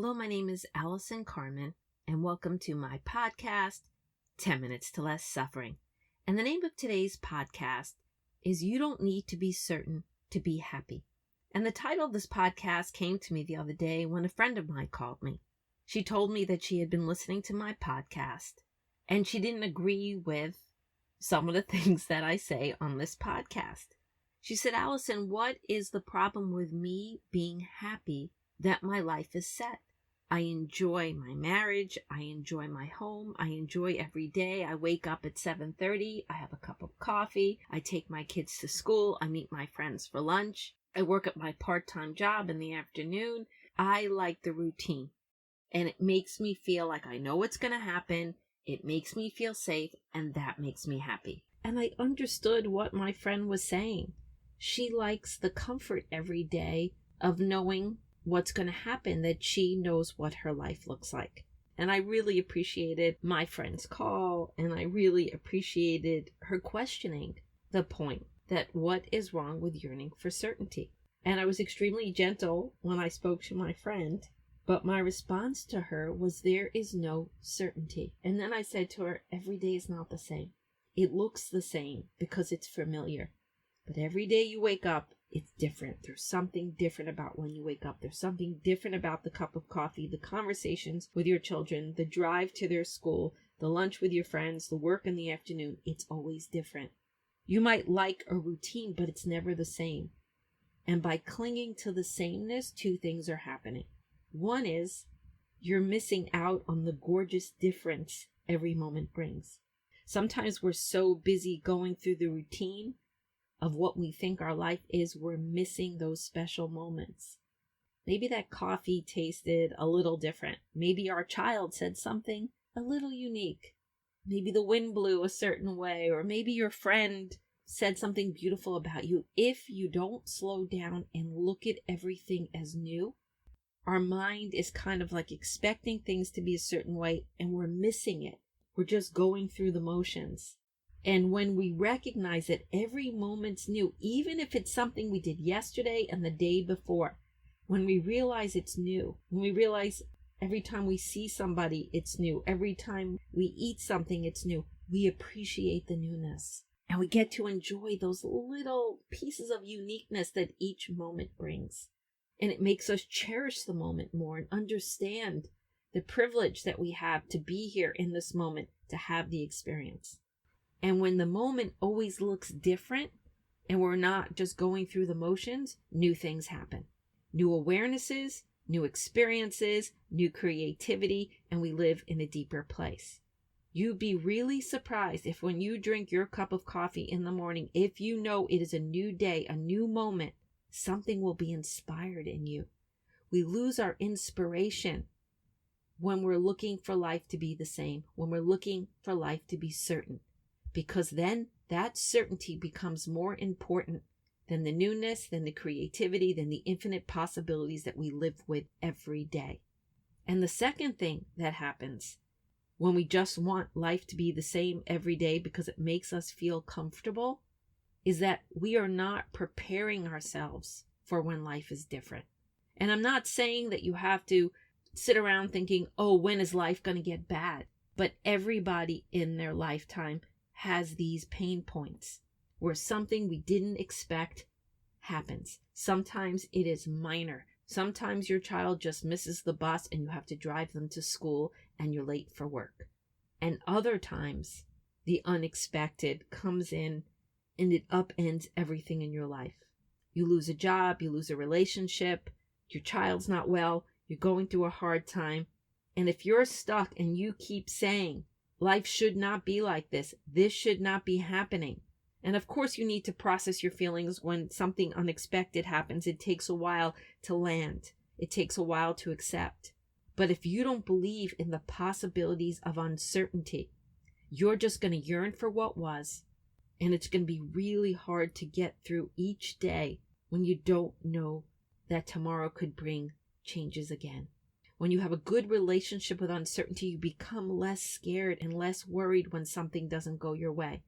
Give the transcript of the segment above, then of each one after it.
Hello, my name is Allison Carmen, and welcome to my podcast, 10 Minutes to Less Suffering. And the name of today's podcast is You Don't Need to Be Certain to Be Happy. And the title of this podcast came to me the other day when a friend of mine called me. She told me that she had been listening to my podcast, and she didn't agree with some of the things that I say on this podcast. She said, Allison, what is the problem with me being happy that my life is set? I enjoy my marriage. I enjoy my home. I enjoy every day. I wake up at 7:30. I have a cup of coffee. I take my kids to school. I meet my friends for lunch. I work at my part-time job in the afternoon. I like the routine, and it makes me feel like I know what's going to happen. It makes me feel safe, and that makes me happy. And I understood what my friend was saying. She likes the comfort every day of knowing what's going to happen, that she knows what her life looks like. And I really appreciated my friend's call, and I really appreciated her questioning the point that what is wrong with yearning for certainty. And I was extremely gentle when I spoke to my friend, but my response to her was there is no certainty. And then I said to her, every day is not the same. It looks the same because it's familiar. But every day you wake up, it's different. There's something different about when you wake up. There's something different about the cup of coffee, the conversations with your children, the drive to their school, the lunch with your friends, the work in the afternoon. It's always different. You might like a routine, but it's never the same. And by clinging to the sameness, two things are happening. One is you're missing out on the gorgeous difference every moment brings. Sometimes we're so busy going through the routine of what we think our life is, we're missing those special moments. Maybe that coffee tasted a little different. Maybe our child said something a little unique. Maybe the wind blew a certain way, or maybe your friend said something beautiful about you. If you don't slow down and look at everything as new, our mind is kind of like expecting things to be a certain way, and we're missing it. We're just going through the motions. And when we recognize that every moment's new, even if it's something we did yesterday and the day before, when we realize it's new, when we realize every time we see somebody, it's new, every time we eat something, it's new, we appreciate the newness. And we get to enjoy those little pieces of uniqueness that each moment brings. And it makes us cherish the moment more and understand the privilege that we have to be here in this moment, to have the experience. And when the moment always looks different and we're not just going through the motions, new things happen. New awarenesses, new experiences, new creativity, and we live in a deeper place. You'd be really surprised if when you drink your cup of coffee in the morning, if you know it is a new day, a new moment, something will be inspired in you. We lose our inspiration when we're looking for life to be the same, when we're looking for life to be certain. Because then that certainty becomes more important than the newness, than the creativity, than the infinite possibilities that we live with every day. And the second thing that happens when we just want life to be the same every day because it makes us feel comfortable is that we are not preparing ourselves for when life is different. And I'm not saying that you have to sit around thinking, oh, when is life going to get bad? But everybody in their lifetime has these pain points where something we didn't expect happens. Sometimes it is minor. Sometimes your child just misses the bus and you have to drive them to school and you're late for work. And other times the unexpected comes in and it upends everything in your life. You lose a job, you lose a relationship, your child's not well, you're going through a hard time. And if you're stuck and you keep saying, life should not be like this. This should not be happening. And of course, you need to process your feelings when something unexpected happens. It takes a while to land. It takes a while to accept. But if you don't believe in the possibilities of uncertainty, you're just going to yearn for what was. And it's going to be really hard to get through each day when you don't know that tomorrow could bring changes again. When you have a good relationship with uncertainty, you become less scared and less worried when something doesn't go your way.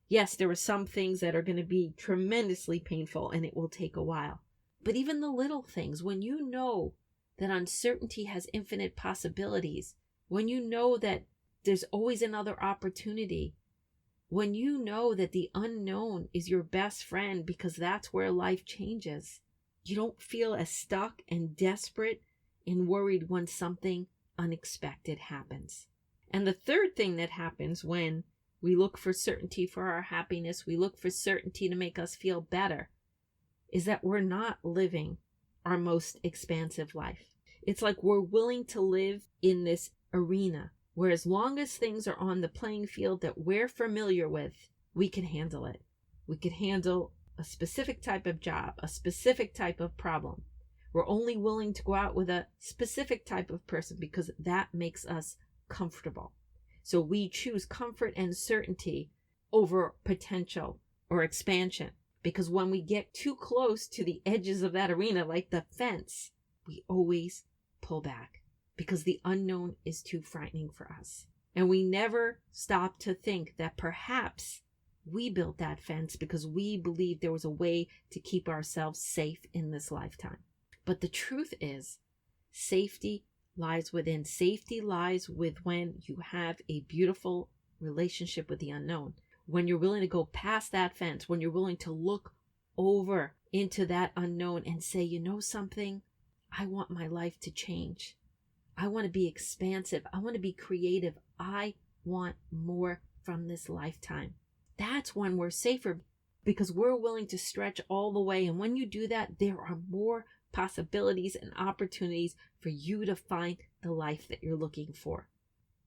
Yes, there are some things that are going to be tremendously painful and it will take a while. But even the little things, when you know that uncertainty has infinite possibilities, when you know that there's always another opportunity, when you know that the unknown is your best friend because that's where life changes, you don't feel as stuck and desperate and worried when something unexpected happens. And the third thing that happens when we look for certainty for our happiness, we look for certainty to make us feel better, is that we're not living our most expansive life. It's like we're willing to live in this arena where as long as things are on the playing field that we're familiar with, we can handle it. We can handle a specific type of job, a specific type of problem. We're only willing to go out with a specific type of person because that makes us comfortable. So we choose comfort and certainty over potential or expansion, because when we get too close to the edges of that arena, like the fence, we always pull back because the unknown is too frightening for us. And we never stop to think that perhaps we built that fence because we believed there was a way to keep ourselves safe in this lifetime. But the truth is, safety lies within. Safety lies with when you have a beautiful relationship with the unknown. When you're willing to go past that fence, when you're willing to look over into that unknown and say, you know something? I want my life to change. I want to be expansive. I want to be creative. I want more from this lifetime. That's when we're safer because we're willing to stretch all the way. And when you do that, there are more possibilities and opportunities for you to find the life that you're looking for.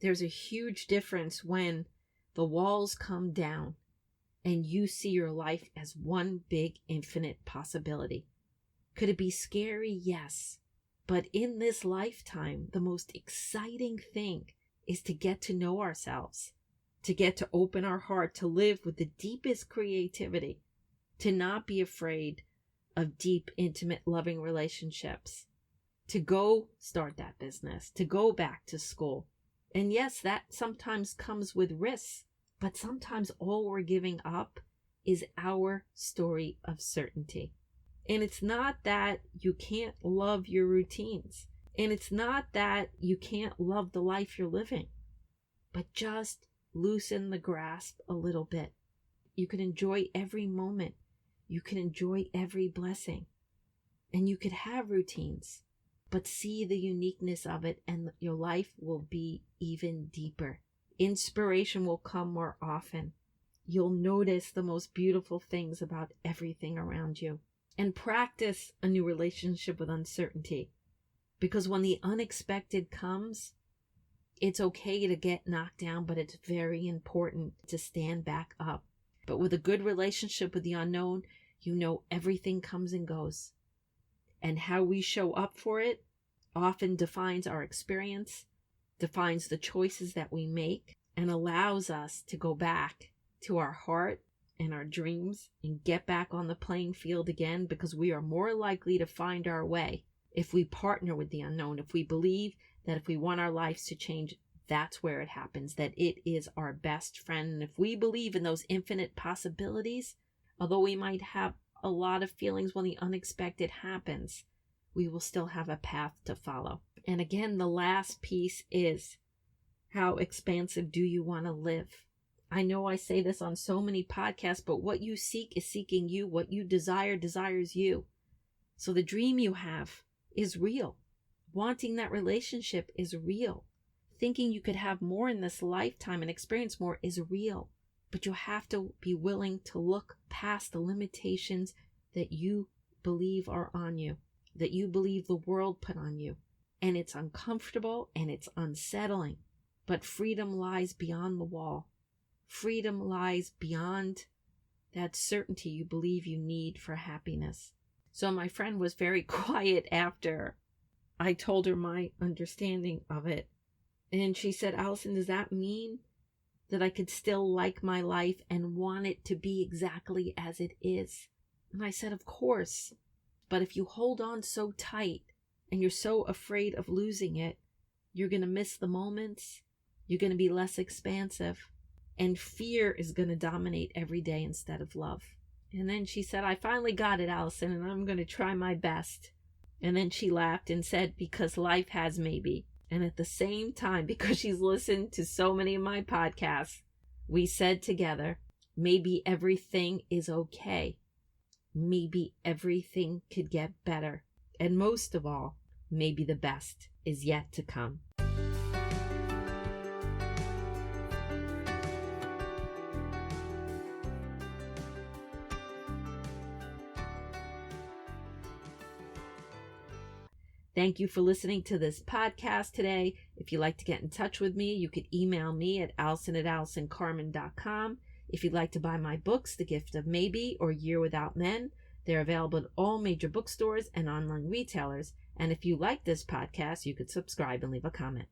There's a huge difference when the walls come down and you see your life as one big infinite possibility. Could it be scary? Yes. But in this lifetime, the most exciting thing is to get to know ourselves, to get to open our heart, to live with the deepest creativity, to not be afraid of deep, intimate, loving relationships, to go start that business, to go back to school. And yes, that sometimes comes with risks, but sometimes all we're giving up is our story of certainty. And it's not that you can't love your routines. And it's not that you can't love the life you're living. But just loosen the grasp a little bit. You can enjoy every moment. You can enjoy every blessing. And you could have routines. But see the uniqueness of it and your life will be even deeper. Inspiration will come more often. You'll notice the most beautiful things about everything around you. And practice a new relationship with uncertainty. Because when the unexpected comes, it's okay to get knocked down, but it's very important to stand back up. But with a good relationship with the unknown, you know everything comes and goes. And how we show up for it often defines our experience, defines the choices that we make, and allows us to go back to our heart and our dreams and get back on the playing field again, because we are more likely to find our way if we partner with the unknown, if we believe that if we want our lives to change, that's where it happens, that it is our best friend. And if we believe in those infinite possibilities, although we might have a lot of feelings when the unexpected happens, we will still have a path to follow. And again, the last piece is, how expansive do you want to live? I know I say this on so many podcasts, but what you seek is seeking you. What you desire desires you. So the dream you have is real. Wanting that relationship is real. Thinking you could have more in this lifetime and experience more is real. But you have to be willing to look past the limitations that you believe are on you, that you believe the world put on you. And it's uncomfortable and it's unsettling. But freedom lies beyond the wall. Freedom lies beyond that certainty you believe you need for happiness. So my friend was very quiet after I told her my understanding of it. And she said, Allison, does that mean that I could still like my life and want it to be exactly as it is? And I said, of course. But if you hold on so tight and you're so afraid of losing it, you're going to miss the moments. You're going to be less expansive. And fear is going to dominate every day instead of love. And then she said, I finally got it, Allison, and I'm going to try my best. And then she laughed and said, because life has maybe. And at the same time, because she's listened to so many of my podcasts, we said together, maybe everything is okay. Maybe everything could get better. And most of all, maybe the best is yet to come. Thank you for listening to this podcast today. If you'd like to get in touch with me, you could email me at allison@allisoncarmen.com. If you'd like to buy my books, The Gift of Maybe or Year Without Men, they're available at all major bookstores and online retailers. And if you like this podcast, you could subscribe and leave a comment.